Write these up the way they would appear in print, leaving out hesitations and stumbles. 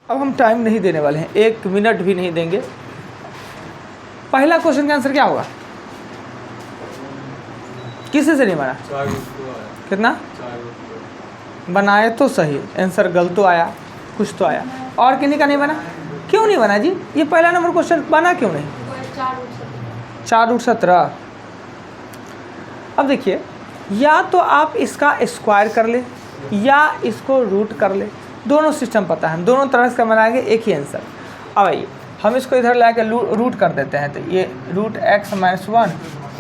अब हम टाइम नहीं देने वाले हैं, 1 मिनट भी नहीं देंगे। पहला क्वेश्चन का आंसर क्या होगा? किसी से नहीं बना? कितना बनाए तो सही, आंसर गलत तो आया, कुछ तो आया। और किन्हीं का नहीं बना? क्यों नहीं बना जी? ये पहला नंबर क्वेश्चन बना क्यों नहीं? 4√17। अब देखिए, या तो आप इसका स्क्वायर कर ले या इसको रूट कर ले, दोनों सिस्टम पता है, हम दोनों तरह से बनाएंगे एक ही आंसर। अब आइए हम इसको इधर ला के रूट कर देते हैं, तो ये √x-1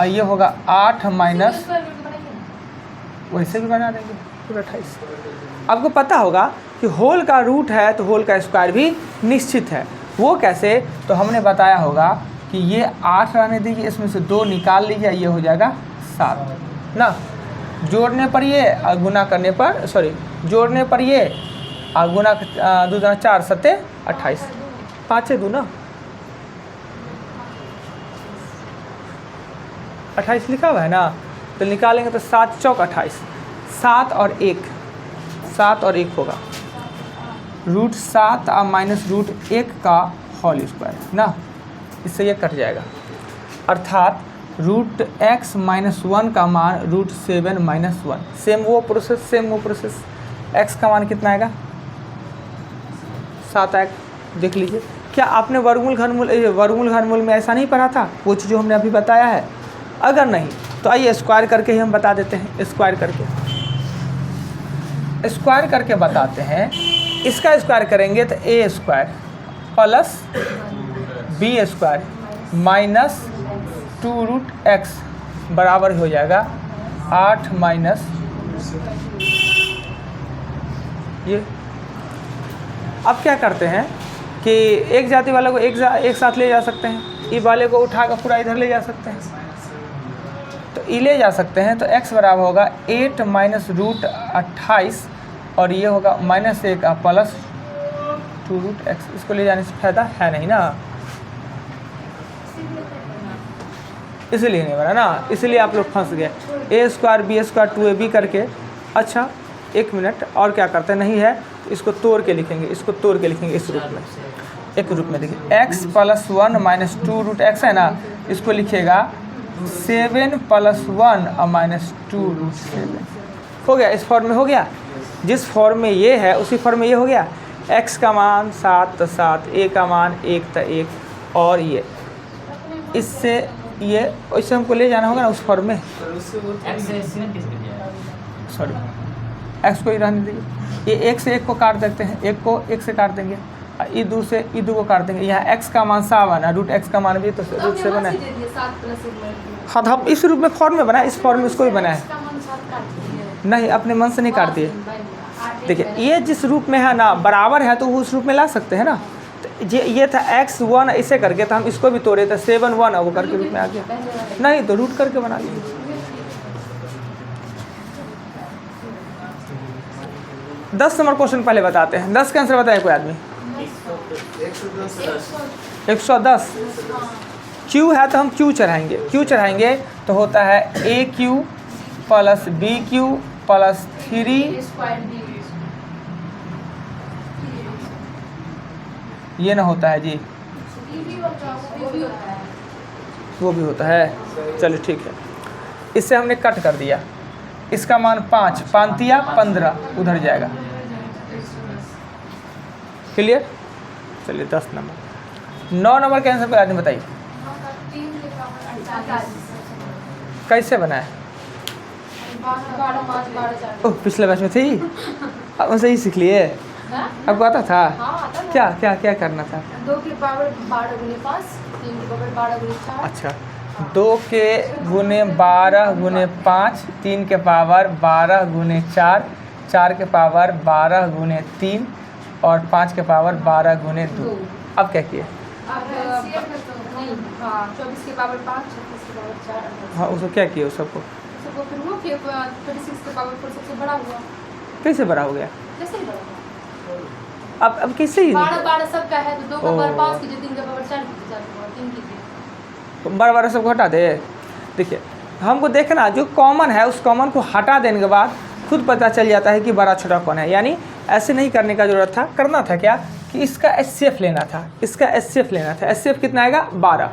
और ये होगा 8 माइनस, वैसे भी बना देंगे पूरा 28। आपको पता होगा कि होल का रूट है तो होल का स्क्वायर भी निश्चित है। वो कैसे? तो हमने बताया होगा कि ये 8 रहने दीजिए, इसमें से 2 निकाल लीजिए, ये हो जाएगा 7 ना। जोड़ने पर ये और गुना करने पर, जोड़ने पर ये और गुना 2 दूना 4 7 28, 5 2 ना 28 लिखा हुआ है ना, तो निकालेंगे तो 7 चौक 28, 7 और 1 होगा √7 और माइनस √1 का होल स्क्वायर ना, इससे ये कट जाएगा। अर्थात √x-1 का मान √7-1। सेम वो प्रोसेस। x का मान कितना आएगा? 7 आएगा। देख लीजिए, क्या आपने वर्गमूल घनमूल में ऐसा नहीं पढ़ा था? वो चीज़ जो हमने अभी बताया है। अगर नहीं तो आइए स्क्वायर करके ही हम बता देते हैं। स्क्वायर करके बताते हैं। इसका स्क्वायर करेंगे तो a² plus b² minus 2√x बराबर हो जाएगा 8 माइनस ये। अब क्या करते हैं कि एक जाति वाले को एक साथ ले जा सकते हैं, ई वाले को उठा कर पूरा इधर ले जा सकते हैं, तो ई ले जा सकते हैं। तो x बराबर होगा 8 माइनस √28 और ये होगा -1 प्लस 2√x। इसको ले जाने से फायदा है नहीं ना, इसलिए नहीं बना ना, इसलिए आप लोग फंस गए। a² b² 2ab करके। अच्छा 1 मिनट, और क्या करते हैं? नहीं है तो इसको तोड़ के लिखेंगे, इस रूप में। एक रूप में देखिए, x+1 माइनस 2√x है ना, इसको लिखिएगा 7 + 1 और माइनस 2√7 हो गया। इस फॉर्म में हो गया, जिस फॉर्म में ये है उसी फॉर्म में ये हो गया। x का मान 7 तो 7, a का मान 1 तो 1, और ये इससे ये वैसे हमको ले जाना होगा ना उस फॉर्म में। x को ही रहने दीजिए, ये 1 से 1 को काट देते हैं, 1 को 1 से काट देंगे, ई 2 से ई 2 को काट देंगे। यहाँ x का मान 7 है, √x का मान भी तो √7 है। हाँ तो हम इस रूप में फॉर्म में बनाए, इस फॉर्म में इसको भी बनाए नहीं, अपने मन से नहीं काटती है। देखिए ये जिस रूप में है ना बराबर है तो वो उस रूप में ला सकते हैं ना। तो ये था x1 इसे करके, तो हम इसको भी तोड़े थे 7 1 वो करके रूप में आ गया। नहीं तो रूट करके बना लीजिए। दस नंबर क्वेश्चन पहले बताते हैं। 10 का आंसर बताए कोई आदमी? 110। q है तो हम q चढ़ाएंगे तो होता है AQ प्लस BQ प्लस 3, ये ना होता है जी, वो भी होता है। चलिए ठीक है, इससे हमने कट कर दिया। इसका मान 5 5 15 उधर जाएगा। क्लियर? चलिए 10 नंबर। 9 नंबर के आंसर पर आदमी बताइए कैसे बना है? ओह पिछले बैच में थी, अब उनसे ही सीख लिए। आपको आता था? क्या करना था? 2 की पावर 12 गुने 5, 3 की पावर 12 गुने 4। अच्छा 2 के गुने 12 गुने 5, 3 के पावर 12 गुने 4, 4 के पावर 12 गुने 3 और 5 के पावर 12 गुने 2। अब क्या किए? 24 की पावर 5, 36 की पावर 4। हाँ उसको क्या किए? उस सबको फिर वो 36 की पावर 4 सबसे बड़ा हुआ। कैसे बड़ा हो गया? जैसे ही बड़ा अब कैसे ही 12 सबका है तो 2 का पावर 5 की, जो 3 का पावर 4 की, 3 की बड़ा सबको हटा दे। देखिए हमको देखना जो कॉमन है उस कॉमन को हटा देने के बाद खुद पता चल जाता है कि बड़ा छोटा कौन है। यानी ऐसे नहीं करने का ज़रूरत था, करना था क्या कि इसका HCF लेना था, इसका HCF लेना था। HCF कितना आएगा 12,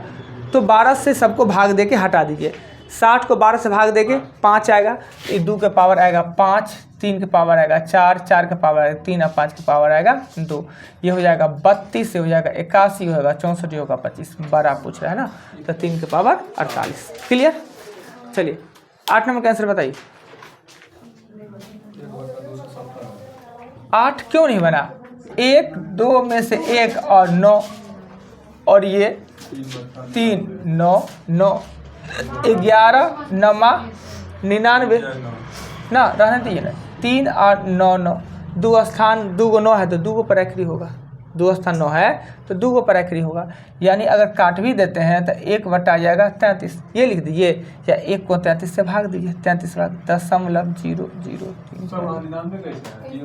तो 12 से सबको भाग दे के हटा दीजिए। 60 को 12 से भाग दे के 5 आएगा, 2 के पावर आएगा 5, 3 के पावर आएगा 4, 4 के पावर आएगा 3 और 5 के पावर आएगा 2। ये हो जाएगा 32, ये हो जाएगा 81, होगा 64, होगा 25। 12 पूछ रहा है ना, तो 3 के पावर 48। क्लियर। चलिए 8 नंबर का आंसर बताइए। 8 क्यों नहीं बना? 1 2 में से 1 और 9, और ये 3 9 9 11 9 99 ना, रहने दीजिए ना। 3 और 9 9, 2 स्थान 2 को 9 है तो 2 को पर एक्री होगा, 2 स्थान 9 है तो 2 को पर एक्री होगा। यानी अगर काट भी देते हैं तो 1 बटा आ जाएगा 33, ये लिख दीजिए, या 1 को 33 से भाग दीजिए। 33 भाग 0.003।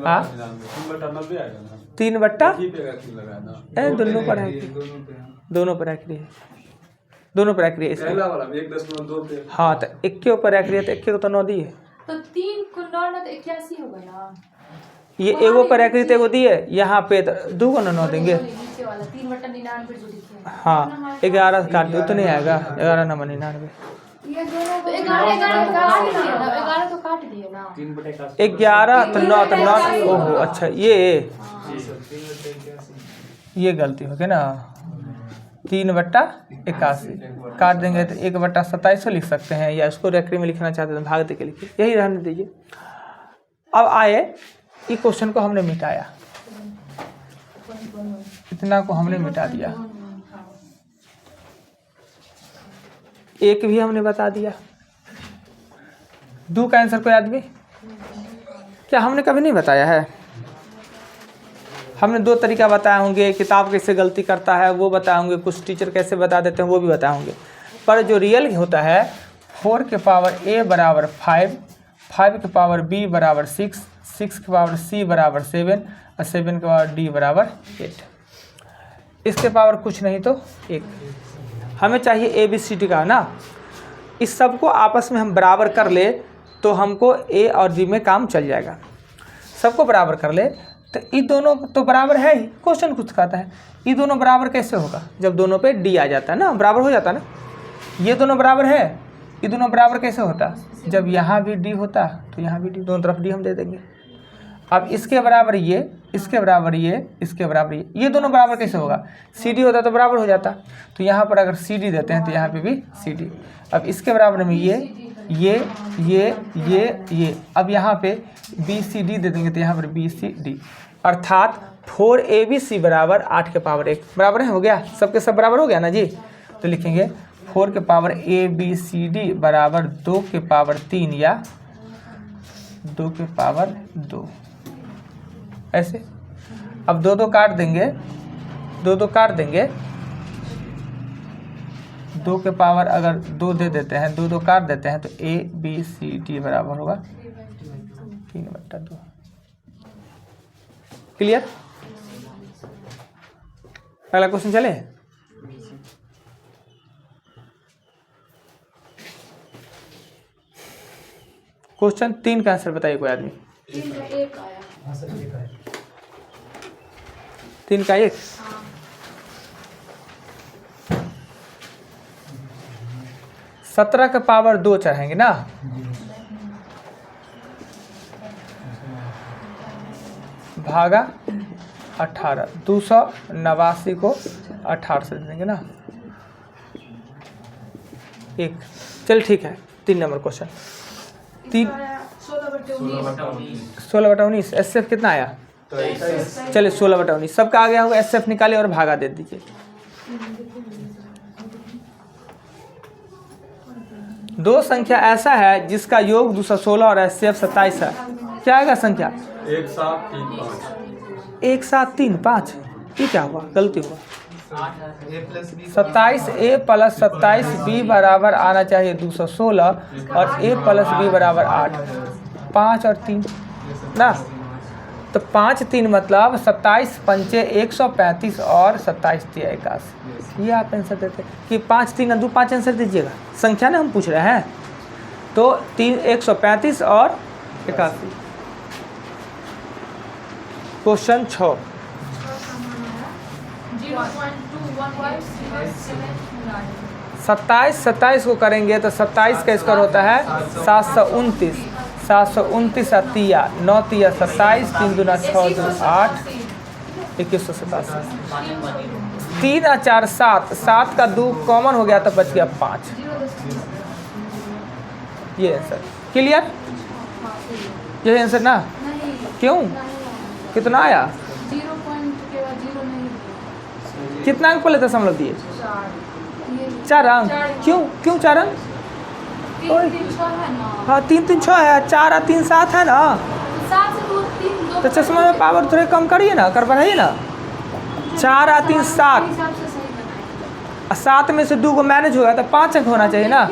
हाँ 3 बट्टा दोनों पर है, दोनों पर एक्री है, दोनों पर एक्री है इसमें। हाँ तो 1 के ऊपर एक्री है तो 1 को तो 9 दी है, तो 3 को 9 तो 81 होगा ना। ये एगो पर एक्री तो एगो दिए, यहाँ पे तो 2 को 9 देंगे। नीचे वाला 3/99 जो लिखे हैं। हाँ 11 काट दो तो नहीं आएगा, 11 9 99। ये दोनों तो 11 तो काट दिए ना। 11 तो 9 तो 9, ओहो अच्छा ये गलती हो गई ना। 3/81 काट देंगे तो 1/27 लिख सकते हैं, या उसको रेक्री में लिखना चाहते हैं भाग दे के लिखिए, यही रहने दीजिए। अब आए ये क्वेश्चन को हमने मिटाया, इतना को हमने मिटा दिया, 1 भी हमने बता दिया। 2 का आंसर कोई आदमी क्या हमने कभी नहीं बताया है? हमने 2 तरीका बताए होंगे, किताब कैसे गलती करता है वो बताए होंगे, कुछ टीचर कैसे बता देते हैं वो भी बताए होंगे, पर जो रियल होता है 4 के पावर a बराबर 5, 5 के पावर b बराबर 6, 6 के पावर c बराबर 7 और 7 के पावर d बराबर 8। इसके पावर कुछ नहीं तो 1। हमें चाहिए ABCD का ना, इस सब को आपस में हम बराबर कर ले तो हमको A और D में काम चल जाएगा। सबको बराबर कर ले तो ये दोनों तो बराबर है ही, क्वेश्चन कुछ कहता है ये दोनों बराबर कैसे होगा? जब दोनों पे D आ जाता है ना, बराबर हो जाता है ना। ये दोनों बराबर है, ये दोनों बराबर कैसे होता? जब यहाँ भी D होता तो यहाँ भी D, दोनों तरफ D हम दे देंगे। अब इसके बराबर ये, इसके बराबर ये, इसके बराबर ये दोनों बराबर कैसे होगा? CD होता तो बराबर हो जाता, तो यहाँ पर अगर CD देते हैं तो यहाँ पे भी CD। अब इसके बराबर में ये, अब यहाँ पे BCD दे देंगे तो यहाँ पर BCD, अर्थात 4ABC बराबर 8 के पावर 1 बराबर है, हो गया सबके सब बराबर हो गया ना जी। तो लिखेंगे 4 के पावर ABCD बराबर 2 के पावर 3 या 2 के पावर 2, ऐसे। अब 2 काट देंगे, 2 काट देंगे, 2 के पावर अगर 2 दे देते हैं, 2 काट देते हैं तो ABCD बराबर होगा 3/2। क्लियर। अगला क्वेश्चन चले। क्वेश्चन 3 का आंसर बताइए कोई आदमी। 3 का 1 आया। 3 का 1, हाँ। 17 के पावर 2 चढ़ाएंगे ना, भागा 18, 289 को 18 से देंगे ना 1। चल ठीक है, 3 नंबर क्वेश्चन। 16/19 एसएफ कितना आया? चलिए 16/19 सबका आ गया होगा, एसएफ निकाले और भागा दे दीजिए। 2 संख्या ऐसा है जिसका योग 216 और एसएफ 27 है, क्या आएगा संख्या? 1 7 3 5। ये क्या हुआ? गलती हुआ। 27A प्लस 27B बराबर आना चाहिए 216 और A प्लस B बराबर 8, 5 और 3 ना, तो 5 3 मतलब 27 पंचे 135 और 27 3 81। ये आप आंसर देते कि 5 3 2 5 आंसर दीजिएगा, संख्या ना हम पूछ रहे हैं, तो 3 135 और 81। क्वेश्चन 6। 27 को करेंगे तो 27 का स्क्वायर होता है 729। 729 तिया 9 तिया 27, 3 दूना 6 2 8, 2187। 3 और 4 7, 7 का 2 कॉमन हो गया तो बच गया 5। ये आंसर क्लियर, ये आंसर ना। क्यों, कितना आया, कितना अंक पहले दशमलव दिए, 4 अंक। क्यों क्यों 4 अंक, हाँ 3 3 6 है, 4 और 3 7 है ना, तो चश्मा में पावर थोड़े कम करिए ना, कर बढ़ाइए ना। 4 और 3 7, 7 में से 2 को मैनेज होगा तो 5 अंक होना चाहिए ना।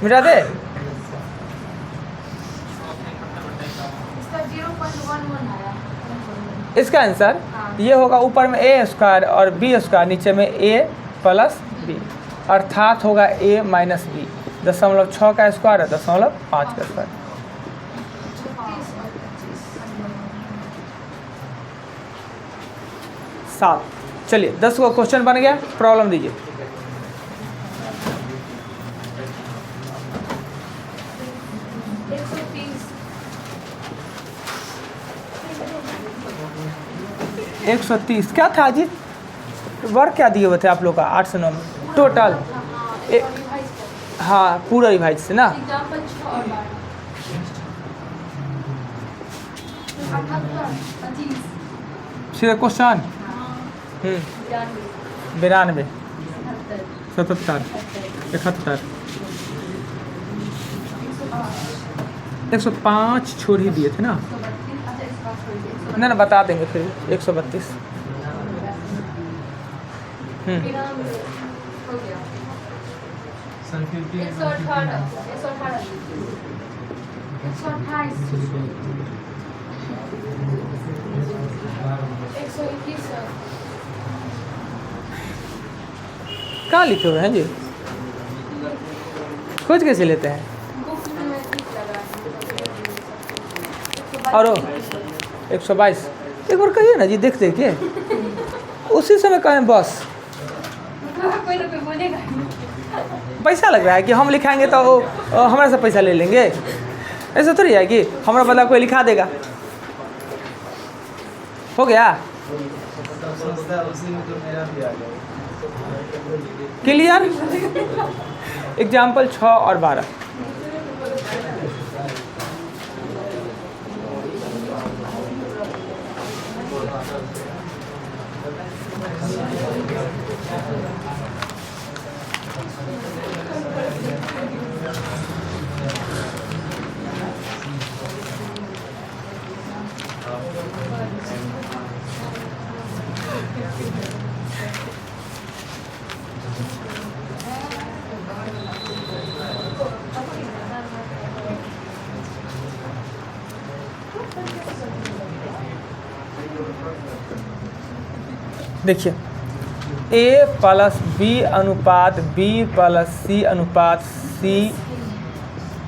मिटा दे, इसका आंसर ये होगा, ऊपर में ए स्क्वायर और बी स्क्वायर, नीचे में ए प्लस बी, अर्थात होगा ए माइनस बी। 0.6 का स्क्वायर है 0.5 का स्क्वायर। 7। चलिए 10 को क्वेश्चन बन गया, प्रॉब्लम दीजिए। एक 130 क्या था जी, वर्क क्या दिए हुए थे आप लोग का 8 से 9 में टोटल? हाँ पूरा रिवाइज से ना। सीधे क्वेश्चन 92 77 71 105 छोड़ ही दिए थे ना, ना बता देंगे फिर 132। कहाँ लिखे हुए हैं जी, खोज कैसे लेते हैं? और 122 एक बार कहिए ना जी, देख देखिए उसी समय कहें बस। पैसा लग रहा है कि हम लिखाएंगे तो हमारे से पैसा ले लेंगे, ऐसा थोड़ी है कि हमारा बदला कोई लिखा देगा। हो गया क्लियर। एग्जाम्पल 6 और 12। देखिए a प्लस बी अनुपात b प्लस c अनुपात c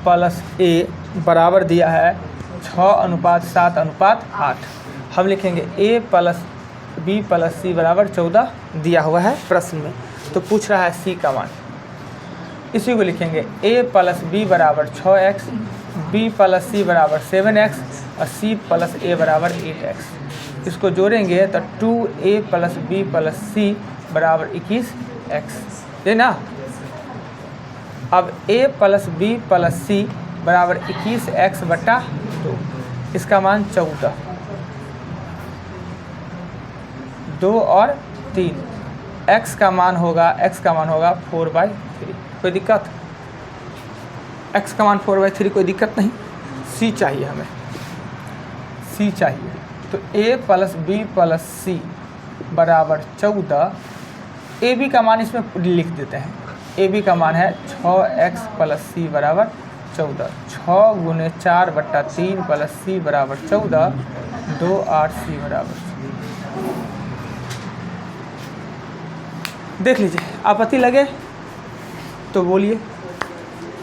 प्लस a बराबर दिया है 6:7:8। हम लिखेंगे a plus b plus c बराबर 14 दिया हुआ है प्रश्न में, तो पूछ रहा है c का मान। इसी को लिखेंगे a प्लस b बराबर 6x, b प्लस c बराबर 7x और c प्लस a बराबर 8x। इसको जोड़ेंगे तो 2a plus b plus c बराबर 21x, ये ना। अब a plus b plus c बराबर 21x बटा 2, इसका मान 14, 2 और 3, x का मान होगा 4/3। कोई दिक्कत? x का मान 4/3, कोई दिक्कत नहीं। c चाहिए हमें, c चाहिए, तो a plus b plus c बराबर 14। ए बी का मान इसमें लिख देते हैं, ए बी का मान है 6x प्लस c बराबर 14। 6 गुने 4/3 प्लस c बराबर 14, 2 8 c बराबर। देख लीजिए, आपत्ति लगे तो बोलिए,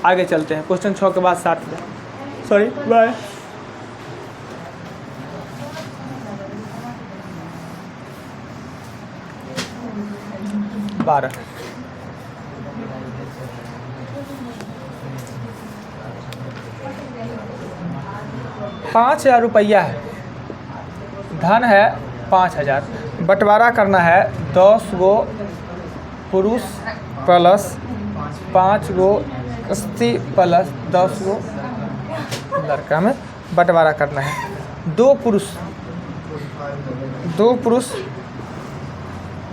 आगे चलते हैं। क्वेश्चन 6 के बाद 7 में, सॉरी बाय। 12। ₹5000 है, धन है 5000। बंटवारा करना है 10 गो पुरुष प्लस 5 गो स्त्री प्लस 10 गो लड़का में बंटवारा करना है। 2 पुरुष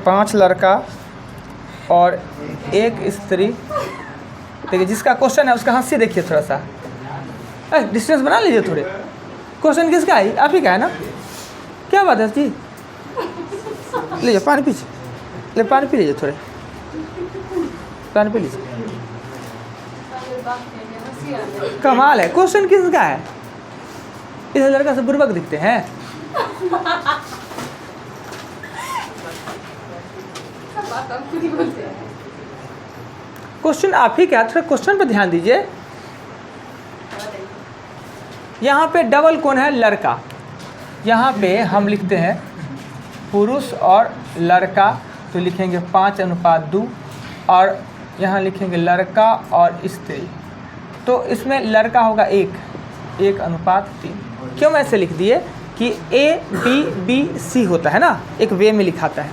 5 लड़का और 1 स्त्री। देखिए जिसका क्वेश्चन है उसका हंसी देखिए थोड़ा सा, डिस्टेंस बना लीजिए थोड़े। क्वेश्चन किसका है? आप ही का है ना? क्या बात है जी? लीजिए पानी पीजिए, ले पानी पी लीजिए, थोड़े पानी पी लीजिए। कमाल है, क्वेश्चन किसका है? इस लड़का से बुर्बक दिखते हैं। क्वेश्चन आप ही क्या, थोड़ा क्वेश्चन पर ध्यान दीजिए। यहाँ पे डबल कौन है? लड़का। यहाँ पे हम लिखते हैं पुरुष और लड़का, तो लिखेंगे 5:2 और यहाँ लिखेंगे लड़का और स्त्री, तो इसमें लड़का होगा 1:3। क्यों मैं ऐसे लिख दिए कि ABC होता है ना, एक वे में लिखाता है।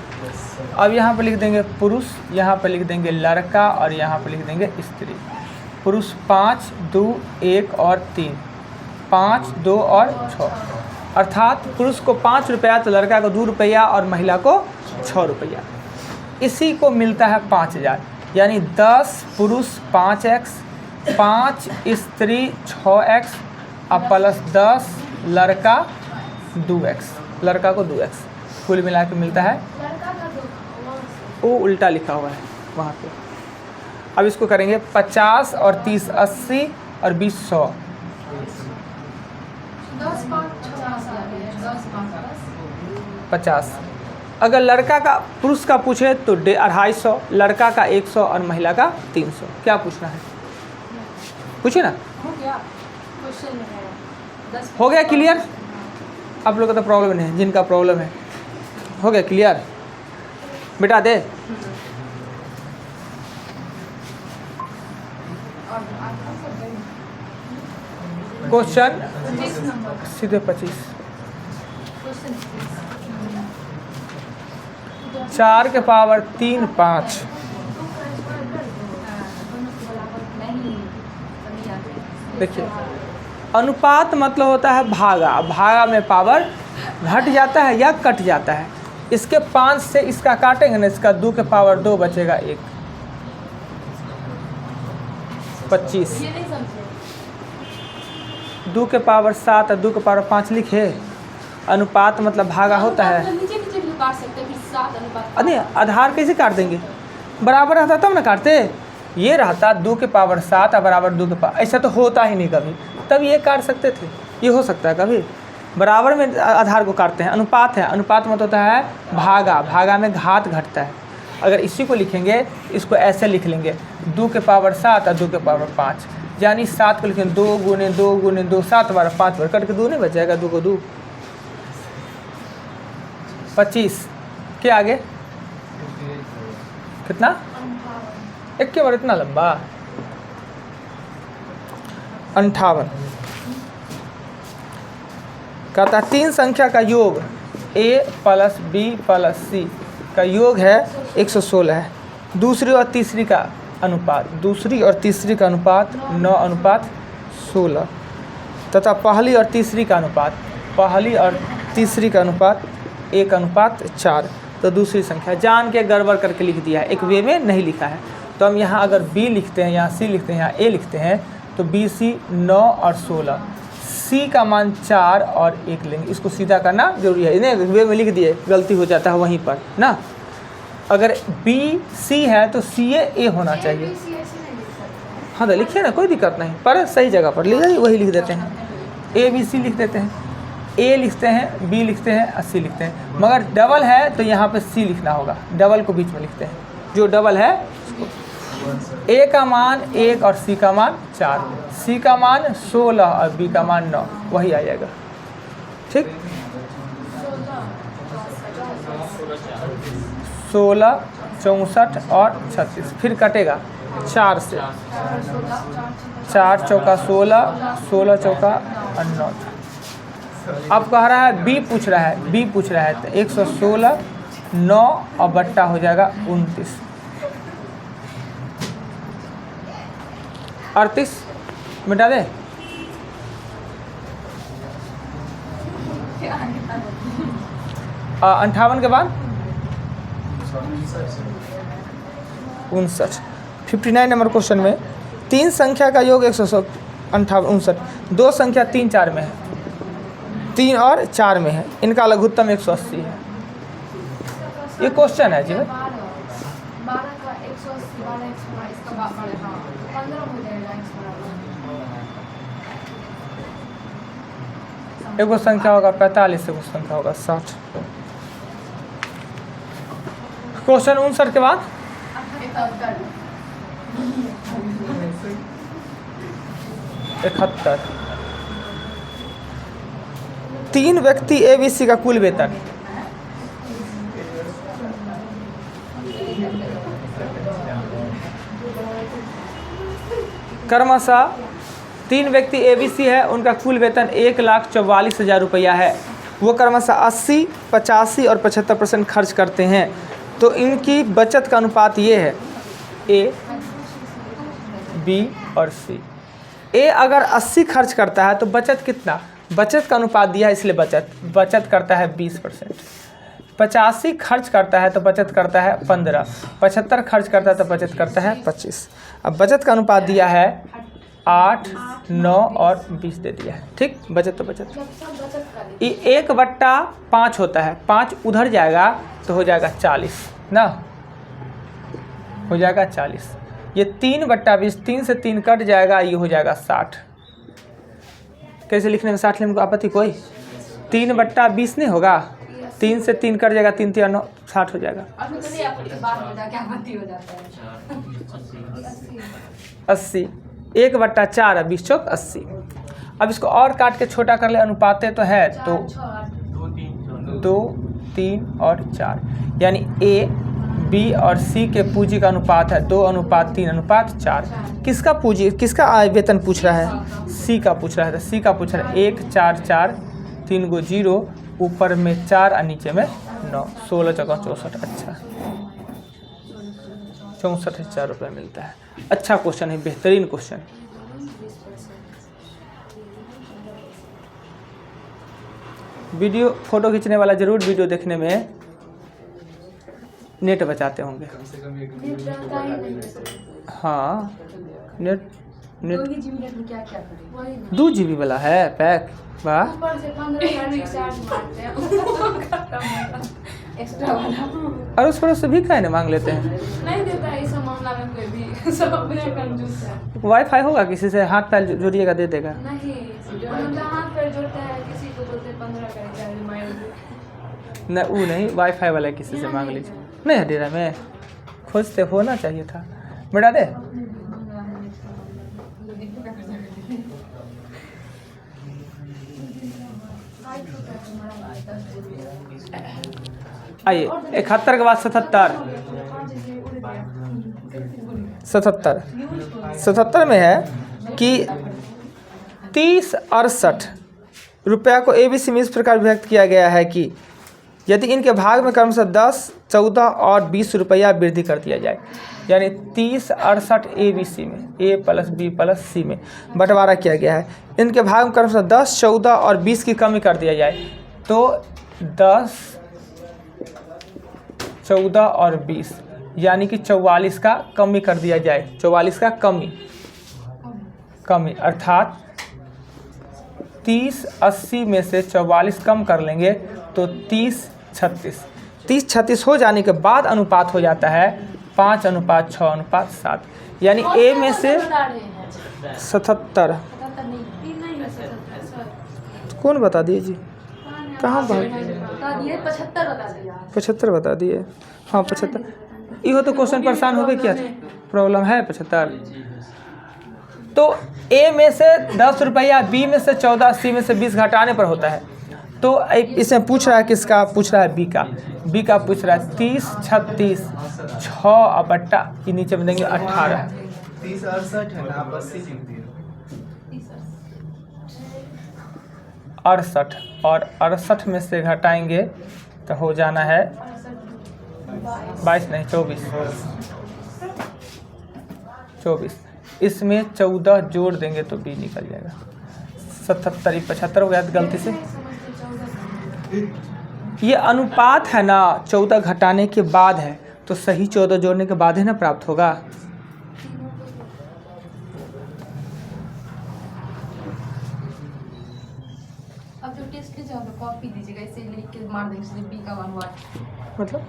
अब यहाँ पर लिख देंगे पुरुष, यहाँ पर लिख देंगे लड़का और यहाँ पर लिख देंगे स्त्री। पुरुष 5, 2, 1 और 3, 5, 2 और 6, अर्थात पुरुष को 5 रुपया तो लड़का को 2 रुपया और महिला को 6 रुपया। इसी को मिलता है 5000, यानी 10 पुरुष 5x, 5 स्त्री 6x और प्लस 10 लड़का 2x, लड़का को 2x, कुल मिला के मिलता है। वो उल्टा लिखा हुआ है वहाँ पे। अब इसको करेंगे 50 और 30 80 और 20 100। 50। अगर लड़का का पुरुष का पूछे तो 250, लड़का का 100 और महिला का 300। क्या पूछना है? पूछे ना। हो गया क्लियर? आप लोग का तो प्रॉब्लम नहीं है, जिनका प्रॉब्लम है हो गया क्लियर। मिटा दे। क्वेश्चन सीधे 25। 4 के पावर 3 5। देखिए अनुपात मतलब होता है भागा, भागा में पावर घट जाता है या कट जाता है। इसके 5 से इसका काटेंगे ना, इसका 2 के पावर 2 बचेगा 1, 25। 2 के पावर 7 और 2 के पावर 5 लिखे। अनुपात मतलब भागा होता है। नहीं आधार कैसे काट देंगे? बराबर रहता तब ना काटते। ये रहता 2 के पावर 7 और बराबर 2 के पावर, ऐसा तो होता ही नहीं कभी, तब ये काट सकते थे। ये हो सकता है कभी? बराबर में आधार को काटते हैं। अनुपात है, अनुपात मतलब होता है भागा, भागा में घात घटता है। अगर इसी को लिखेंगे, इसको ऐसे लिख लेंगे 2 के पावर 7 और 2 के पावर 5, यानी 7 को लिखेंगे 2 गुने 2 गुने 2, 7 बार 5 बार कट के 2 नहीं बच जाएगा, 2 को 2 25 के आगे कितना? 1 के बार इतना लंबा 58। कहता है 3 संख्या का योग a plus b plus c का योग है 116 है। दूसरी और तीसरी का अनुपात, दूसरी और तीसरी का अनुपात 9:16 तथा पहली और तीसरी का अनुपात, पहली और तीसरी का अनुपात 1:4। तो दूसरी संख्या जान के गड़बड़ करके लिख दिया है, एक वे में नहीं लिखा है। तो हम यहाँ अगर b लिखते हैं, यहाँ c लिखते हैं, यहाँ a लिखते हैं, तो BC 9 और 16, C का मान 4 और 1 लेंगे। इसको सीधा करना जरूरी है, इन्हें वे में लिख दिए गलती हो जाता है वहीं पर ना। अगर BC है तो CA A होना चाहिए। हाँ तो लिखिए ना, कोई दिक्कत नहीं, पर सही जगह पर ले जाइए, वही लिख देते हैं। ABC लिख देते हैं, A लिखते हैं, B लिखते हैं और C लिखते हैं। मगर डबल है तो यहाँ पे C लिखना होगा, डबल को बीच में लिखते हैं। जो डबल है A का मान 1 और C का मान 4, C का मान 16 और B का मान 9, वही आ जाएगा। ठीक, 16 64 और 36, फिर कटेगा 4 से, 4 चौका 16, 16 चौका 9। अब कह रहा है बी पूछ रहा है, तो 116 9 और बट्टा हो जाएगा 29, 38 मिटा दे। अंठावन के बाद 59। 59 नंबर क्वेश्चन में 3 संख्या का योग 159, 2 संख्या 3 4 में है, 3 और 4 में है, इनका लघुत्तम 180 है। ये क्वेश्चन है जी। 12 का 180, 12 इसका 15 हो जाएगा x बराबर। एगो संख्या होगा 45, एगो संख्या होगा 60। क्वेश्चन 59 के बाद 71। 3 व्यक्ति ABC का कुल वेतन क्रमशः 3 व्यक्ति ABC है, उनका कुल वेतन 1,44,000 रुपया है। वो क्रमशः 80, 85 और 75% खर्च करते हैं, तो इनकी बचत का अनुपात ये है A, B और C। A अगर 80 खर्च करता है तो बचत कितना, बचत का अनुपात दिया है इसलिए बचत करता है 20%। 85 खर्च करता है तो बचत करता है 15, 75 खर्च करता है तो बचत करता है 25। अब बचत का अनुपात दिया है 8, 9 और 20 दे दिया है। ठीक, बचत तो बचत। 1/5 होता है, 5 उधर जाएगा तो हो जाएगा 40 ना, हो जाएगा 40। ये 3/20, 3 से 3 कट जाएगा, ये हो जाएगा 60। कैसे लिखने में 60 लिखने को आपत्ति कोई? 3/20 नहीं होगा, 3 से 3 कट जाएगा, 3 3 9 60 हो जाएगा। 80, 1/4 है, 20 चौक 80। अब इसको और काट के छोटा कर ले, अनुपाते तो है, तो 2, 3 और 4, यानी A, B और C के पूंजी का अनुपात है 2:3:4। किसका पूंजी, किसका वेतन पूछ रहा है? C का पूछ रहा है। तो C का पूछ रहा है 1 4 4, 3 गो 0, ऊपर में 4 और नीचे में 9, 16 चौका 64। अच्छा, 64,000 रुपये मिलता है। अच्छा क्वेश्चन है, बेहतरीन क्वेश्चन। वीडियो फोटो खींचने वाला जरूर वीडियो देखने में नेट बचाते होंगे। हाँ, नेट 2 GB वाला है पैक। वाह, और उस पर से भी कहने मांग लेते हैं। नहीं देता है इस मामला में कोई भी, सब अपने कंजूस है। वाईफाई होगा, किसी से हाथ पैर जोड़िएगा दे देगा। नहीं, हाथ पैर जोड़ता है, किसी को बोलते 15 का रिमाइंड। नहीं, वो नहीं, वाईफाई वाला किसी से मांग लीजिए। नहीं है डेरा में, खोजते होना चाहिए था। बेटा दे, आइए 71 के बाद 77 में है कि 30 68 रुपया को ABC में इस प्रकार व्यक्त किया गया है कि यदि इनके भाग में क्रमशः 10, 14 और 20 रुपया वृद्धि कर दिया जाए, यानी 30 68 ABC में A plus B plus C में बंटवारा किया गया है। इनके भाग में क्रमशः 10, 14 और 20 की कमी कर दिया जाए, तो 10, 14 और 20 यानी कि 44 का कमी कर दिया जाए। 44 का कमी अर्थात 30 80 में से 44 कम कर लेंगे तो 30 36 हो जाने के बाद अनुपात हो जाता है 5:6:7, यानी A में से 77। कौन बता दिए जी, कहाँ बात? 75 बता दिए। हाँ 75, ये तो क्वेश्चन परेशान हो गए, क्या प्रॉब्लम है 75। तो A में से 10 रुपया, B में से 14, C में से 20 घटाने पर होता है। तो इसमें पूछ रहा है किसका, पूछ रहा है बी का। बी का पूछ रहा है 30 36 6 और बट्टा ये नीचे में देंगे 18 30 68 है ना, आप 80 लिख दिए। 68 और 68 में से घटाएंगे तो हो जाना है 22 नहीं 24। इसमें 14 जोड़ देंगे तो बी निकल जाएगा। 77 75 हो गया गलती से। ये अनुपात है ना, 14 घटाने के बाद है तो सही 14 जोड़ने के बाद ही ना प्राप्त होगा। अब जो टेस्ट लीजिएगा तो कॉपी दीजिएगा, इसे लिख के मार देंगे सीधे बी का मान हुआ, मतलब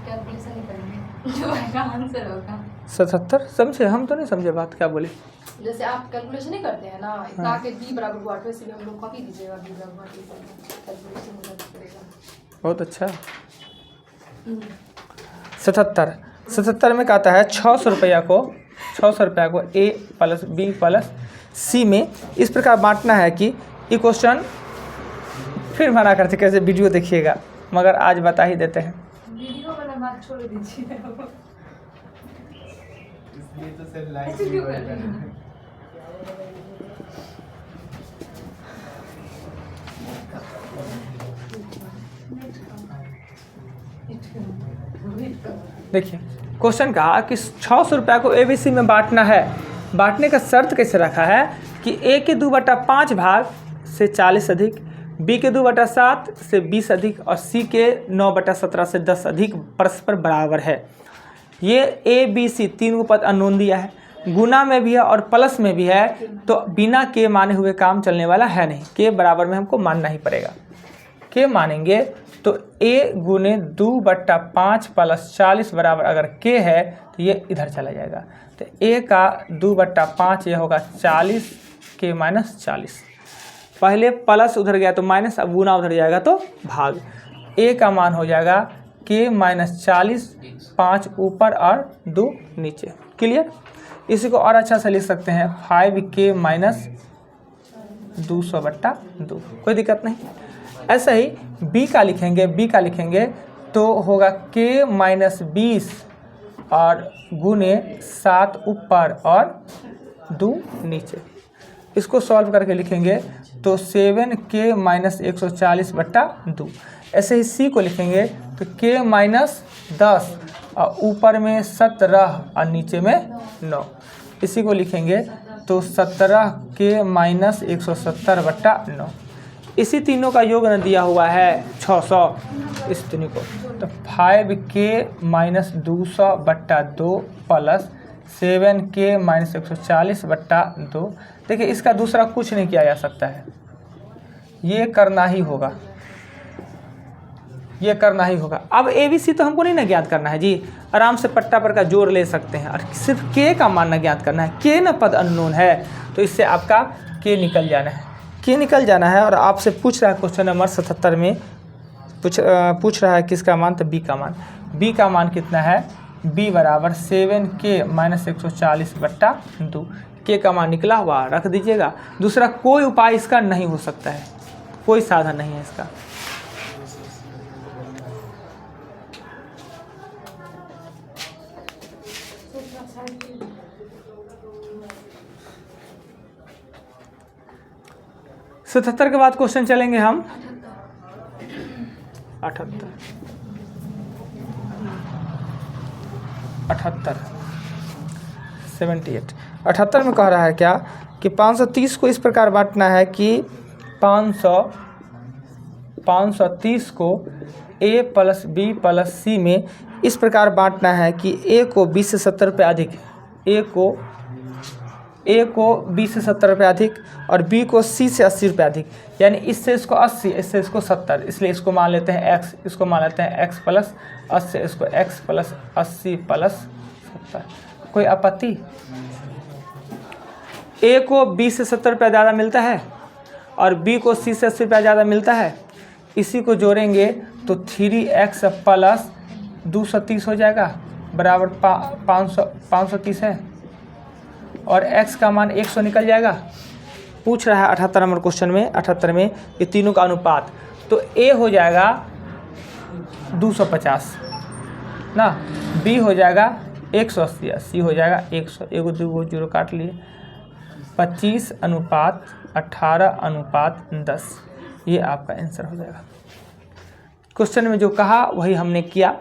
कैलकुलेशन नहीं करेंगे, जो आएगा आंसर होगा। 77 समझे, हम तो नहीं समझे बात क्या बोले। जैसे आप कैलकुलेशन नहीं करते हैं ना, इतना के बी बराबर हुआ, तो इसलिए हम लोग कॉपी दीजिएगा बी बराबर कैलकुलेशन करेगा। बहुत अच्छा। 77 में कहता है 600 रुपया को ए प्लस बी प्लस सी में इस प्रकार बांटना है कि ये क्वेश्चन फिर मना करते कैसे, वीडियो देखिएगा, मगर आज बता ही देते हैं। वीडियो वाला बात छोड़ दीजिए, इसलिए तो सर लाइव ऐसे क्यों कर रहे हैं? देखिए क्वेश्चन कहा कि 600 रुपया को एबीसी में बांटना है। बांटने का शर्त कैसे रखा है कि ए के 2/5 भाग से 40 अधिक, बी के 2/7 से 20 अधिक और सी के 9/17 से 10 अधिक परस्पर बराबर है। ये ए बी सी तीनों पद अननोन दिया है, गुना में भी है और प्लस में भी है, तो बिना के माने हुए काम चलने वाला है नहीं। के बराबर में हमको मानना ही पड़ेगा। के मानेंगे तो a गुने 2/5 प्लस 40 बराबर अगर k है तो ये इधर चला जाएगा, तो a का 2/5 ये होगा 40 k माइनस 40। पहले प्लस उधर गया तो माइनस, अब गुना उधर जाएगा तो भाग। a का मान हो जाएगा k माइनस 40, 5 ऊपर और 2 नीचे। क्लियर। इसी को और अच्छा से लिख सकते हैं 5k माइनस 200/2, कोई दिक्कत नहीं। ऐसा ही b का लिखेंगे तो होगा k माइनस 20 और गुने 7 ऊपर और 2 नीचे। इसको सॉल्व करके लिखेंगे तो 7k माइनस 140/2। ऐसे ही c को लिखेंगे तो k माइनस 10 और ऊपर में 17 और नीचे में 9। इसी को लिखेंगे तो 17k माइनस 170/9। इसी तीनों का योग न दिया हुआ है 600, इस तीनों को, तो 5k minus 200/2 plus 7k minus 140/2। देखिए इसका दूसरा कुछ नहीं किया जा सकता है, ये करना ही होगा, ये करना ही होगा। अब ABC तो हमको नहीं ना ज्ञात करना है जी, आराम से पट्टा पर का जोड़ ले सकते हैं और सिर्फ K का मान ना ज्ञात करना है। K ना पद अननोन है तो इससे आपका K निकल जाना है, K निकल जाना है। और आपसे पूछ रहा है क्वेश्चन नंबर 77 में पूछ रहा है किसका मान, तो B का मान। B का मान कितना है, B बराबर 7k माइनस 140/2। K का मान निकला हुआ रख दीजिएगा। दूसरा कोई उपाय इसका नहीं हो सकता है, कोई साधन नहीं है इसका। सतहत्तर के बाद क्वेश्चन चलेंगे हम 78 78 78 में कह रहा है क्या कि 530 को इस प्रकार बांटना है कि 530 को a प्लस बी प्लस सी में इस प्रकार बांटना है कि a को 20 से 70 रुपये अधिक, a को 20 से 70 रुपये अधिक और b को c से 80 रुपये अधिक। यानी इससे इसको 80, इससे इसको 70, इसलिए इसको मान लेते हैं x, इसको मान लेते हैं x प्लस 80, इसको x प्लस 80 प्लस 70। कोई आपत्ति। a को 20 से 70 रुपये ज़्यादा मिलता है और b को c से 80 रुपये ज़्यादा मिलता है। इसी को जोड़ेंगे तो 3x प्लस 230 हो जाएगा बराबर 530 है और x का मान 100 निकल जाएगा। पूछ रहा है 78 नंबर क्वेश्चन में, 78 में ये तीनों का अनुपात, तो A हो जाएगा 250 ना, B हो जाएगा 180, C हो जाएगा 100, एगो दूगो जीरो काट लिए, 25:18:10, ये आपका आंसर हो जाएगा। क्वेश्चन में जो कहा वही हमने किया,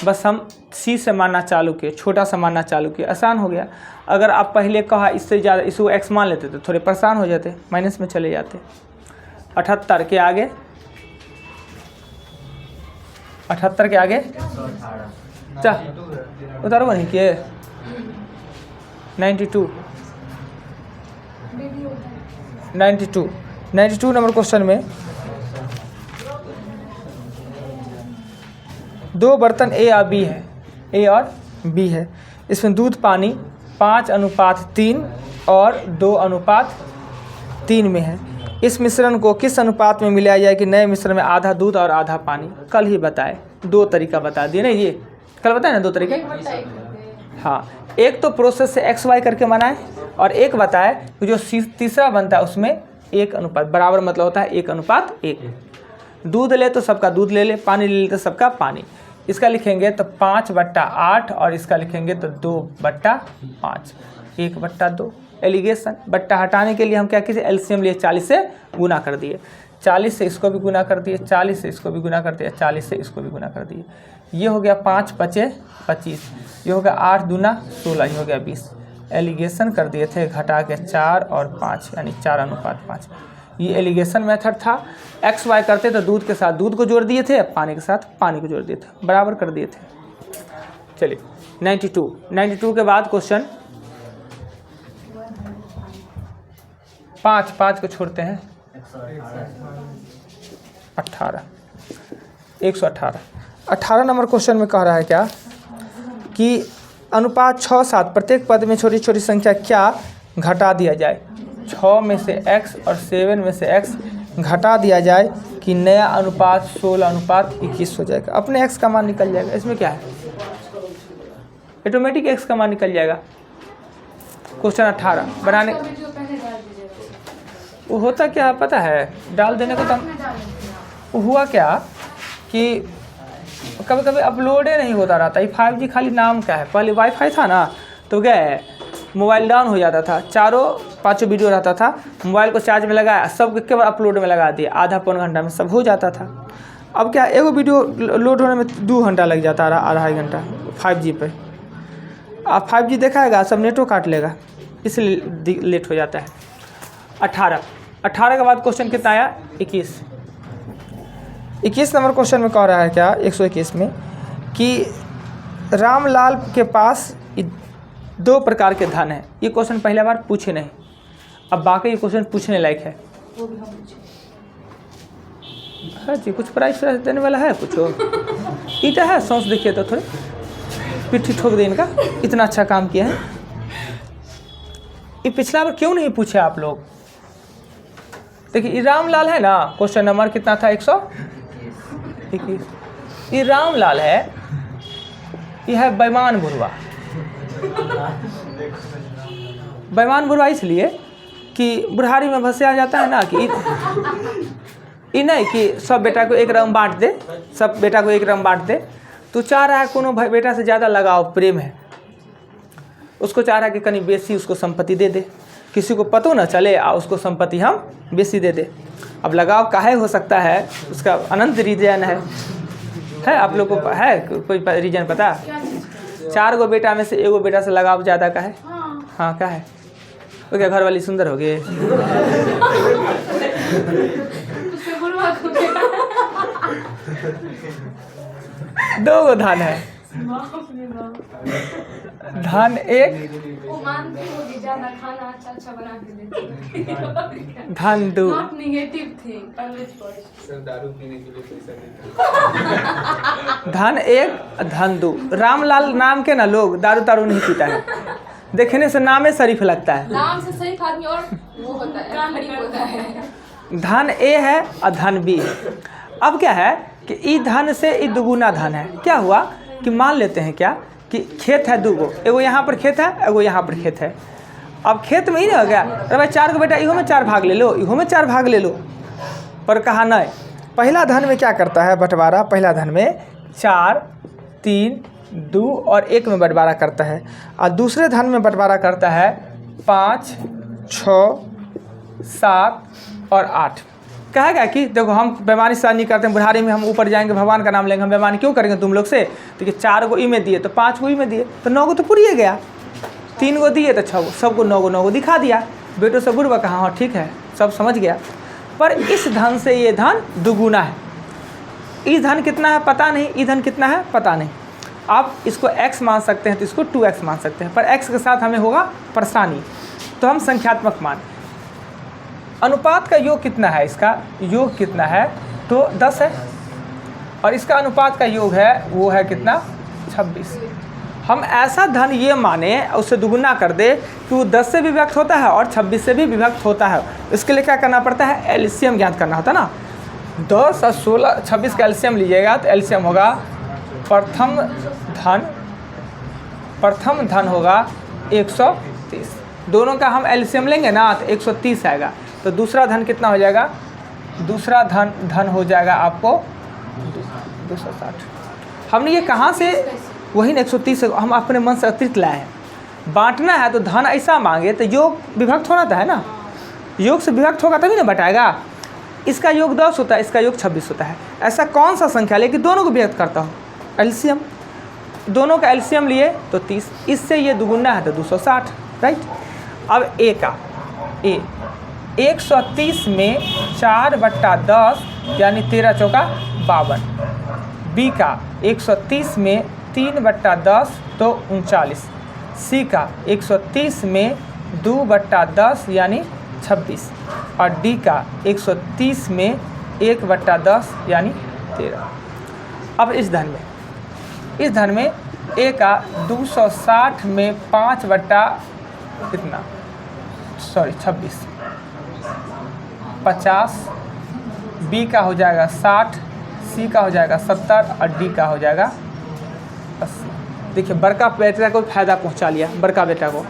बस हम C से मानना चालू किए, छोटा सा मानना चालू किए, आसान हो गया। अगर आप पहले कहा इससे ज़्यादा इसको x मान लेते तो थोड़े परेशान हो जाते, माइनस में चले जाते। 78 के आगे, 78 के आगे उतारो नहीं किए, 92 नंबर क्वेश्चन में 2 बर्तन A और B है, A और B है, इसमें दूध पानी 5:3 और 2:3 में है। इस मिश्रण को किस अनुपात में मिलाया जाए कि नए मिश्रण में आधा दूध और आधा पानी? कल ही बताए, 2 तरीका बता दिए ना, ये कल बताए ना 2 तरीके। हाँ, एक तो प्रोसेस से XY करके बनाए और एक बताए कि जो तीसरा बनता है उसमें 1:, बराबर मतलब होता है 1:1। दूध ले तो सबका दूध ले ले, पानी ले ले तो सबका पानी। इसका लिखेंगे तो 5/8 और इसका लिखेंगे तो 2/5, 1/2। एलिगेशन बट्टा हटाने के लिए हम क्या किए, एलसीएम लिए 40 से गुना कर दिए, 40 से इसको भी गुना कर दिए, 40 से इसको भी गुना कर दिया, 40 से इसको भी गुना कर दिए। ये हो गया 5×5 = 25, ये हो गया 8×2 = 16, ये हो गया 20। एलिगेशन कर दिए थे घटा के 4 और 5 यानी 4:5। ये एलिगेशन मेथड था। XY करते तो दूध के साथ दूध को जोड़ दिए थे, पानी के साथ पानी को जोड़ दिए थे, बराबर कर दिए थे। चलिए 92 के बाद क्वेश्चन 5 को छोड़ते हैं, 118 नंबर क्वेश्चन में कह रहा है क्या कि अनुपात 6:7 प्रत्येक पद में छोटी छोटी संख्या क्या घटा दिया जाए। 6 में से x और 7 में से x घटा दिया जाए कि नया अनुपात 16:21 हो जाएगा। अपने x का मान निकल जाएगा, इसमें क्या है, ऑटोमेटिक x का मान निकल जाएगा। क्वेश्चन 18 बनाने वो होता क्या पता है, डाल देने को तो हुआ क्या कि कभी कभी अपलोडे नहीं होता रहता। ये 5G खाली नाम क्या है, पहले वाईफाई था ना तो क्या है मोबाइल डाउन हो जाता था, 4-5 वीडियो रहता था, मोबाइल को चार्ज में लगाया, सब केवल अपलोड में लगा दिया, आधा पौन घंटा में सब हो जाता था। अब क्या एगो वीडियो लोड होने में 2 घंटा लग जाता रहा, 2.5 घंटा 5G पे। आप 5G दिखाएगा सब नेटो काट लेगा, इसलिए लेट हो जाता है। 18 के बाद क्वेश्चन कितना आया, 21 नंबर क्वेश्चन में कह रहा है क्या 121 में कि रामलाल के पास 2 प्रकार के धन है। ये क्वेश्चन पहले बार पूछे नहीं, अब बाकी ये क्वेश्चन पूछने लायक है। वो भी हम पूछे हाँ जी, कुछ प्राइस देने वाला है, कुछ ईटा है सॉस देखिए तो थोड़े पिट्ठी ठोक दे इनका, इतना अच्छा काम किया है। ये पिछला बार क्यों नहीं पूछे आप लोग। देखिए रामलाल है ना, क्वेश्चन नंबर कितना था 121। ये रामलाल है, ये है बेईमान बुढ़वा। बेईमान बुढ़वा इसलिए कि बुढ़ारी में भसे आ जाता है ना कि ये नहीं कि सब बेटा को एक रकम बांट दे, सब बेटा को एक रकम बांट दे। तो चाह रहा है कोनो भाई बेटा से ज़्यादा लगाव प्रेम है, उसको चाह रहा है कि कहीं बेसी उसको संपत्ति दे दे, किसी को पतो न चले और उसको संपत्ति हम बेसी दे दे। अब लगाव काहे हो सकता है, उसका अनंत रीजन है आप लोग को है कोई रीजन पता। 4 गो बेटा में से एगो बेटा से लगाव ज़्यादा का है। हाँ क्या है, तो क्या घर वाली सुंदर हो गई। 2 गो धन है, धन एक, धन 2। धन 1 धन 2। रामलाल नाम के ना लोग दारू तारू नहीं पीता है, देखने से नाम शरीफ लगता है, नाम से शरीफ आदमी और वो होता है, गरीब होता है। धन A है और धन B है। अब क्या है कि ई धन से ई दुगुना धन है। क्या हुआ कि मान लेते हैं क्या कि खेत है 2 गो, एगो यहाँ पर खेत है, एगो यहाँ पर खेत है। अब खेत में ही नहीं हो गया, अरे भाई 4 गो बेटा इहो में 4 भाग ले लो, इहो में 4 भाग ले लो, पर कहा नहीं पहला धन में क्या करता है बंटवारा, पहला धन में 4, 3, 2 और 1 में बंटवारा करता है, और दूसरे धन में बंटवारा करता है 5, 6, 7 और 8। कहेगा कि देखो हम बेईमानी से नहीं करते हैं, बुढ़ारी में हम ऊपर जाएंगे भगवान का नाम लेंगे, हम बेईमानी क्यों करेंगे तुम लोग से। तो 4 को ई में दिए तो 5 को ई में दिए तो 9 को तो पूरी गया, 3 को दिए तो 6 को, सबको 9 को दिखा दिया। बेटों से बुढ़वा कहा हाँ ठीक है सब समझ गया। पर इस धन से ये धन दुगुना है, इस धन कितना है पता नहीं, इस धन कितना है पता नहीं। आप इसको x मान सकते हैं तो इसको 2x मान सकते हैं, पर x के साथ हमें होगा परेशानी, तो हम संख्यात्मक मान। अनुपात का योग कितना है, इसका योग कितना है तो 10 है, और इसका अनुपात का योग है वो है कितना 26। हम ऐसा धन ये माने उससे दुगुना कर दे कि वो 10 से भी विभक्त होता है और 26 से भी विभक्त होता है। इसके लिए क्या करना पड़ता है, एलसीएम ज्ञात करना होता है ना। 10 और 16 26 का एलसीएम लीजिएगा तो एलसीएम होगा प्रथम धन होगा 130। दोनों का हम एलसीएम लेंगे ना तो 130 आएगा। तो दूसरा धन कितना हो जाएगा, दूसरा धन हो जाएगा आपको 260। हमने ये कहाँ से, वही 130 हम अपने मन से अतिरिक्त लाए हैं। बांटना है तो धन ऐसा मांगे तो योग विभक्त होना था है ना, योग से विभक्त होगा तभी ना बटाएगा। इसका योग 10 होता है, इसका योग 26 होता है। ऐसा कौन सा संख्या लेकिन दोनों को विभक्त करता हूँ, एलसीएम, दोनों का एलसीएम लिए तो 30, इससे ये दुगुना है तो 260, राइट। अब ए का 130 में 4/10 यानी 13 चौका 52। बी का 130 में 3/10 तो 39। सी का 130 में 2/10 यानी 26, और डी का 130 में 1/10 यानी 13। अब इस धन में ए का 260 में 26 50, बी का हो जाएगा 60, सी का हो जाएगा 70 और डी का हो जाएगा 80। देखिए बड़का बेटा को फायदा पहुंचा लिया, बड़का बेटा को।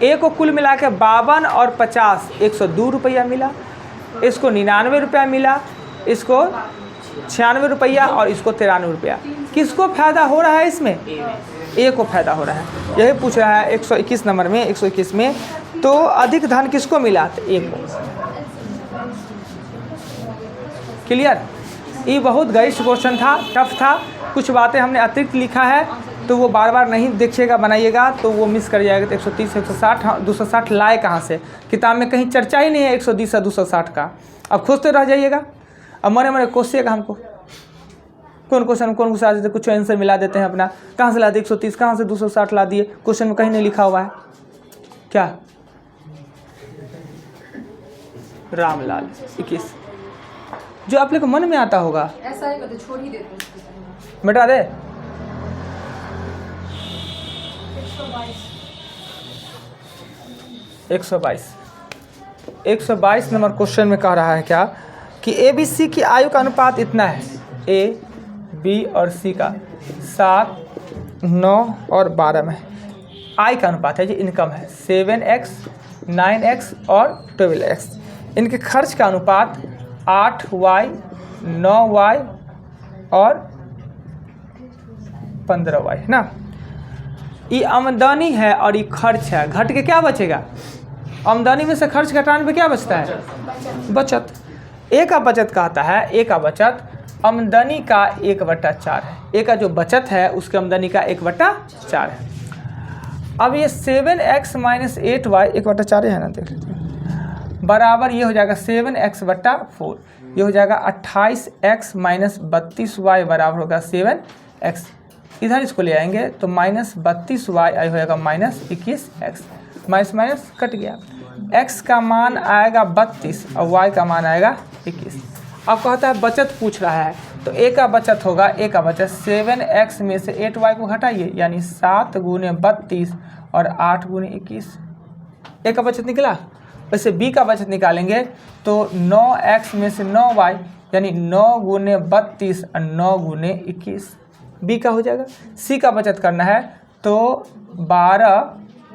ए को कुल मिला के 52 और 50 102 रुपया मिला, इसको 99 रुपया मिला, इसको 96 रुपया और इसको 93 रुपया। किसको फ़ायदा हो रहा है इसमें, ए को फ़ायदा हो रहा है। यही पूछ रहा है 121 नंबर में, 121 में तो अधिक धन किसको मिला, तो ए को। क्लियर। ये बहुत गरिष्ठ क्वेश्चन था, टफ था, कुछ बातें हमने अतिरिक्त लिखा है तो वो बार बार नहीं देखिएगा बनाइएगा तो वो मिस कर जाएगा। तो 130 160 260 लाए कहाँ से, किताब में कहीं चर्चा ही नहीं है 120 या 260 का। अब खोजते रह जाइएगा, अब मरे मरे कोसिएगा हमको, कौन क्वेश्चन आ जाते, कुछ आंसर मिला देते हैं अपना, कहाँ से ला दिए 130, कहाँ से 260 ला दिए, क्वेश्चन में कहीं नहीं लिखा हुआ है क्या। रामलाल 21 जो आप लोग को मन में आता होगा ऐसा ही करते, छोड़ ही देते, मिटा दे। 122 नंबर क्वेश्चन में कह रहा है क्या कि ए बी सी की आयु का अनुपात इतना है, ए बी और सी का 7, 9 और 12 में आई का अनुपात है, जो इनकम है 7x, 9x और 12x। इनके खर्च का अनुपात 8y, 9y और 15y है ना। ये आमदनी है और ये खर्च है, घट के क्या बचेगा, आमदनी में से खर्च घटाने पे क्या बचता है, बचत। ए का बचत कहता है, ए का बचत आमदनी का 1/4 है, ए का जो बचत है उसकी आमदनी का 1/4 है। अब ये 7x - 8y 1/4 है ना, देख लीजिए, बराबर ये हो जाएगा 7x/4, ये हो जाएगा 28x - 32y बराबर होगा 7x। इधर इसको ले आएंगे तो -32y आई होगा -21x, माइनस कट गया, x का मान आएगा 32 और y का मान आएगा 21। अब कहता है बचत पूछ रहा है, तो a का बचत होगा, a का बचत 7x में से 8y को घटाइए यानी 7 × 32 और 8 × 21, a का बचत निकला। वैसे b का बचत निकालेंगे तो 9x में से 9y यानी 9 × 32 और 9 × 21 b का हो जाएगा। c का बचत करना है तो 12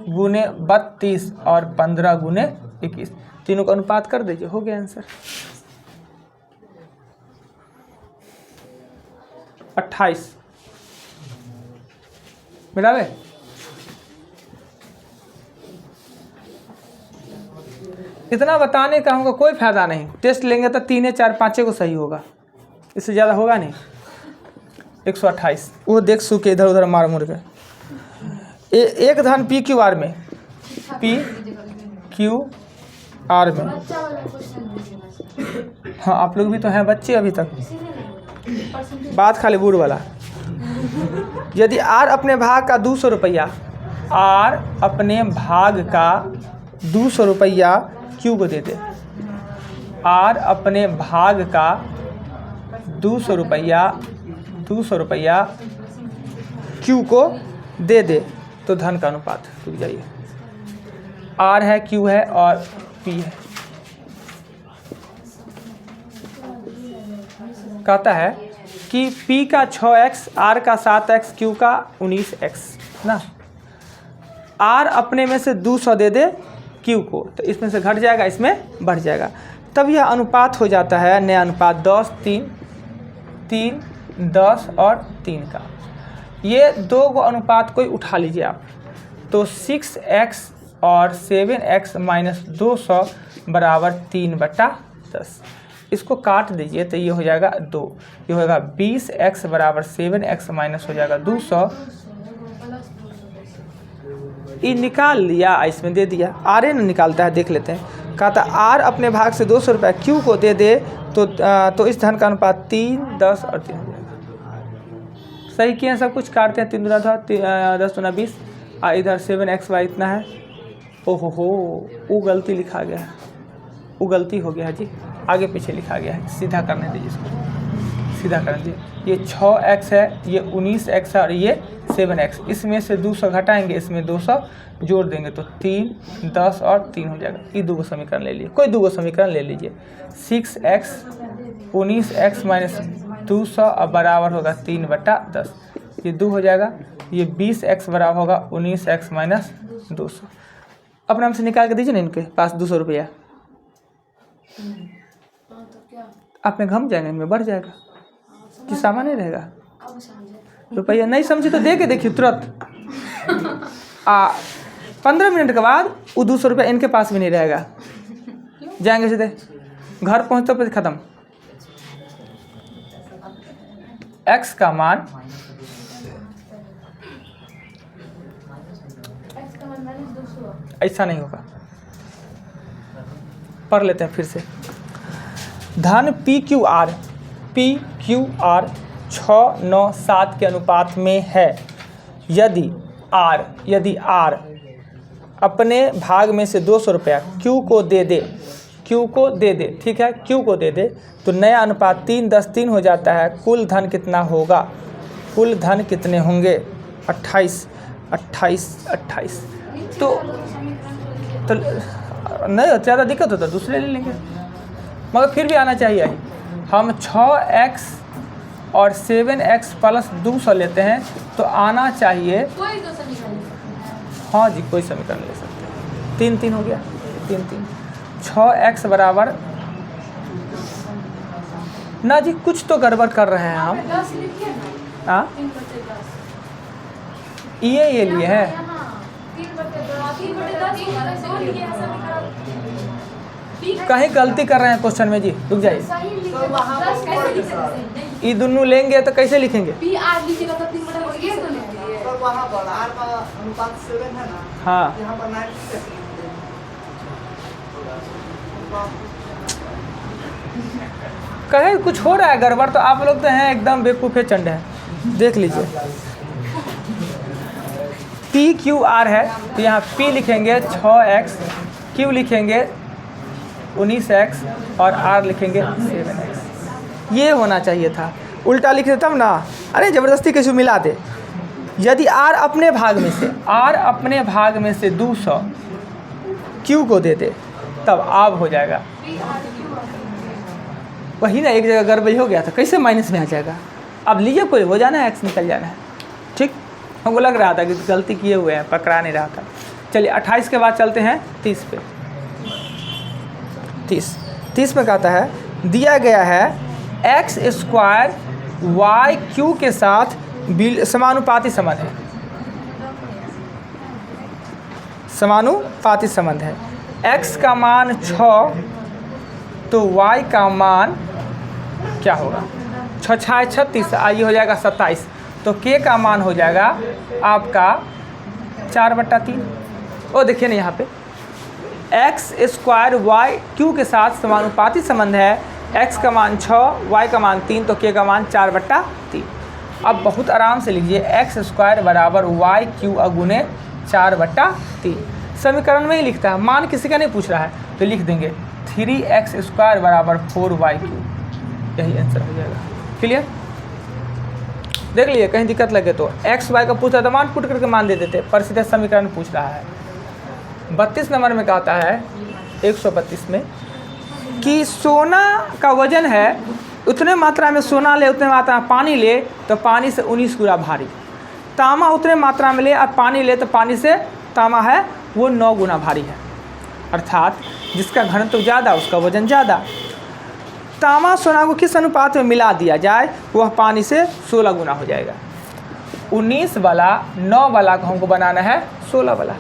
× 32 और 15 × 21, तीनों का अनुपात कर दीजिए, हो गया आंसर। 28 मिला ले। इतना बताने का हमको कोई फायदा नहीं, टेस्ट लेंगे तो 3 4 5 को सही होगा, इससे ज़्यादा होगा नहीं। 128 वो देख सू के इधर उधर मार मुड़ के। एक धन पी क्यू आर में, पी क्यू आर में। हाँ आप लोग भी तो हैं बच्चे अभी तक, बात खाली बूढ़ वाला। यदि आर अपने भाग का 200 रुपया, आर अपने भाग का 200 रुपया क्यू को दे दे, आर अपने भाग का 200 रुपया क्यू को दे दे, तो धन का अनुपात रुक जाइए, आर है, क्यू है और पी है। कहता है कि पी का 6x, आर का 7x, क्यू का 19x ना। आर अपने में से 200 दे दे क्यू को, तो इसमें से घट जाएगा, इसमें बढ़ जाएगा, तब यह अनुपात हो जाता है नया अनुपात 10 3 3 10 और 3 का। ये दो गो अनुपात कोई उठा लीजिए आप, तो 6x और 7x माइनस 200 बराबर 3/10। इसको काट दीजिए तो ये हो जाएगा 2, ये हो जाएगा 20x बराबर 7x माइनस हो जाएगा 200। ये निकाल लिया, इसमें दे दिया, आर न निकालता है, देख लेते हैं। कहता आर अपने भाग से 200 रुपया क्यू को दे दे, तो इस धन का अनुपात 3 10 और 3 हो जाएगा। सही किए सब कुछ, काटते हैं 3 दूना 10 दूना 20, इधर 7xy इतना है। ओहो हो, वो गलती लिखा गया है, वो गलती हो गया है जी, आगे पीछे लिखा गया है, सीधा करने दीजिए इसको, सीधा करने दीजिए। ये 6x है, ये 19x है और ये 7x। इसमें से 200 घटाएंगे, इसमें 200 जोड़ देंगे तो 3 10 और 3 हो जाएगा। ये दो समीकरण ले लीजिए, कोई दो समीकरण ले लीजिए। 6x 19x माइनस 200 अब बराबर होगा 3/10, ये 2 हो जाएगा। ये 20x बराबर होगा 19x माइनस 200। अपने नाम से निकाल के दीजिए ना, इनके पास 200 रुपया, आप में घम जाएंगे, इनमें बढ़ जाएगा कि सामान्य रहेगा। रुपया नहीं समझे तो दे के देखिए तुरंत, 15 मिनट के बाद वो 200 रुपया इनके पास भी नहीं रहेगा, जाएंगे सीधे घर पहुँचते फिर ख़त्म। x का मान ऐसा नहीं होगा, पढ़ लेते हैं फिर से। धन पी क्यू आर 6 9 7 के अनुपात में है। यदि आर अपने भाग में से 200 रुपया क्यू को दे दे, ठीक है, क्यू को दे दे, तो नया अनुपात 3 10 3 हो जाता है। कुल धन कितना होगा, कुल धन कितने होंगे 28। तो नहीं ज़्यादा दिक्कत होता दूसरे ले लेंगे, मगर फिर भी आना चाहिए। हम 6x और 7x प्लस 200 लेते हैं तो आना चाहिए, हाँ जी कोई समीकरण ले सकते हैं। 3 3 हो गया, 3 3 6x बराबर ना जी, कुछ तो गड़बड़ कर रहे हैं हम। हाँ ये लिए है, कहीं गलती कर रहे हैं क्वेश्चन में जी, रुक जाइए। ये दोनों लेंगे तो कैसे लिखेंगे, हाँ कहीं कुछ हो रहा है गड़बड़, तो आप लोग तो हैं एकदम बेवकूफ़े चंड हैं। देख लीजिए पी क्यू आर है, तो यहाँ पी लिखेंगे 6x, क्यू लिखेंगे 19x और आर लिखेंगे 7x। ये होना चाहिए था, उल्टा लिख देता ना, अरे ज़बरदस्ती कैसे मिला दे। यदि आर अपने भाग में से 200 क्यू को दे दे, तब आप हो जाएगा वही ना, एक जगह गड़बड़ी हो गया था, कैसे माइनस में आ जाएगा। अब लीजिए कोई हो जाना है, x निकल जाना है, ठीक। हमको लग रहा था कि गलती किए हुए हैं, पकड़ा नहीं रहा था। चलिए 28 के बाद चलते हैं 30 पे। 30 में कहता है दिया गया है x² वाई क्यू के साथ समानुपाती संबंध है, समानुपाती संबंध है। x का मान 6 तो y का मान क्या होगा, 6 6 36, ये हो जाएगा 27, तो k का मान हो जाएगा आपका 4/3। और देखिए ना यहाँ पे x² y q के साथ समानुपाती संबंध है, x का मान 6 y का मान 3 तो k का मान 4/3। अब बहुत आराम से लीजिए x² बराबर वाई क्यू अगुने 4/3, समीकरण में ही लिखता है, मान किसी का नहीं पूछ रहा है तो लिख देंगे 3x² बराबर 4y3, यही आंसर हो जाएगा। क्लियर, देख लिए कहीं दिक्कत लगे तो x y का पूछा तो मान पुट करके मान दे देते, पर सीधे समीकरण पूछ रहा है। 32 नंबर में कहता है 132 में कि सोना का वजन है, उतने मात्रा में सोना ले उतने मात्रा में पानी ले तो पानी से 19 गुना भारी, तांबा उतने मात्रा में ले और पानी ले तो पानी से तांबा है वो 9 गुना भारी है, अर्थात जिसका घनत्व ज़्यादा उसका वजन ज़्यादा। तांबा सोना को किस अनुपात में मिला दिया जाए वह पानी से 16 गुना हो जाएगा। 19 वाला 9 वाला को हमको बनाना है 16 वाला,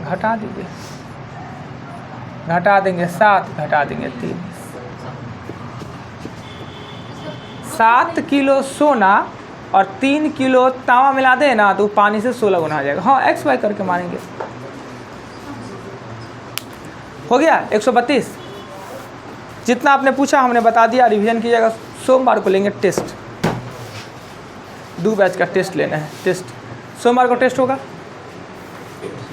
घटा दीजिए, घटा देंगे 7, घटा देंगे 3, 7 किलो सोना और 3 किलो तांबा मिला दे ना तो पानी से 16 गुना हो जाएगा। हाँ एक्स वाई करके मारेंगे, हो गया 132। जितना आपने पूछा हमने बता दिया, रिवीजन कीजिएगा। सोमवार को लेंगे टेस्ट, 2 बैच का टेस्ट लेना है, टेस्ट सोमवार को टेस्ट होगा।